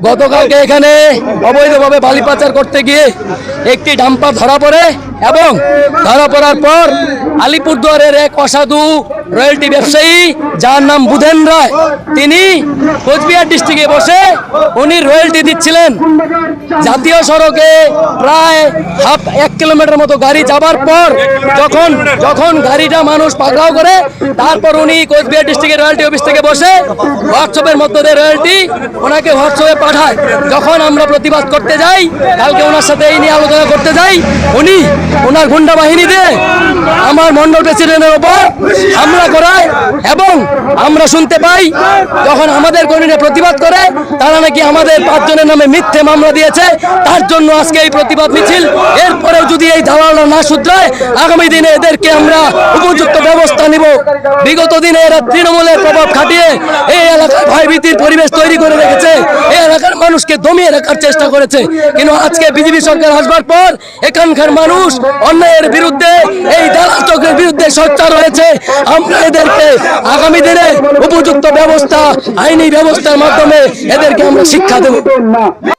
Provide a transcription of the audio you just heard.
গতকালকে এখানে অবৈধভাবে বালি পাচার করতে গিয়ে একটি ডাম্পার ধরা পড়ে এবং ধরা পড়ার পর আলিপুরদুয়ারের এক অসাধু রয়্যালটি ব্যবসায়ী যার নাম বুধেন রায়, তিনি কোচবিহার ডিস্ট্রিক্টে বসে উনি রয়্যালটি দিচ্ছিলেন। জাতীয় সড়কে প্রায় 1 কিলোমিটার মতো গাড়ি যাবার পর যখন গাড়িটা মানুষ পাকড়াও করে, তারপর উনি কোচবিহার ডিস্ট্রিক্টের রয়্যালটি অফিস থেকে বসে হোয়াটসঅ্যাপের মধ্যে দিয়ে রয়্যালটি ওনাকে হোয়াটসঅ্যাপে পাঠায়। যখন আমরা প্রতিবাদ করতে যাই, কালকে ওনার সাথে এই নিয়ে আলোচনা করতে যাই, উনি ওনার গুন্ডা বাহিনী দিয়ে আমার মন্ডল প্রেসিডেন্টের ওপর হামলা করায় এবং আমরা শুনতে পাই যখন আমাদের কর্মীরা প্রতিবাদ করে তারা নাকি আমাদের 5 জনের নামে মিথ্যে মামলা দিয়েছে। তার জন্য আজকে এই প্রতিবাদ মিছিল। এরপরেও যদি এই দালালরা না শুধরায়, আগামী দিনে এদেরকে আমরা উপযুক্ত ব্যবস্থা নিব। বিগত দিনে এরা তৃণমূলের প্রভাব খাটিয়ে এই এলাকায় ভয়ভীতির পরিবেশ তৈরি করে রেখেছে, এই এলাকার মানুষকে দমিয়ে রাখার চেষ্টা করেছে। কিন্তু আজকে বিজেপি সরকার আসবার পর এখানকার মানুষ অন্যায়ের বিরুদ্ধে, এই দালাল চক্রের বিরুদ্ধে সোচ্চার হয়েছে। আমরা এদেরকে আগামী দিনে উপযুক্ত ব্যবস্থা, আইনি ব্যবস্থার মাধ্যমে এদেরকে আমরা শিক্ষা দেব।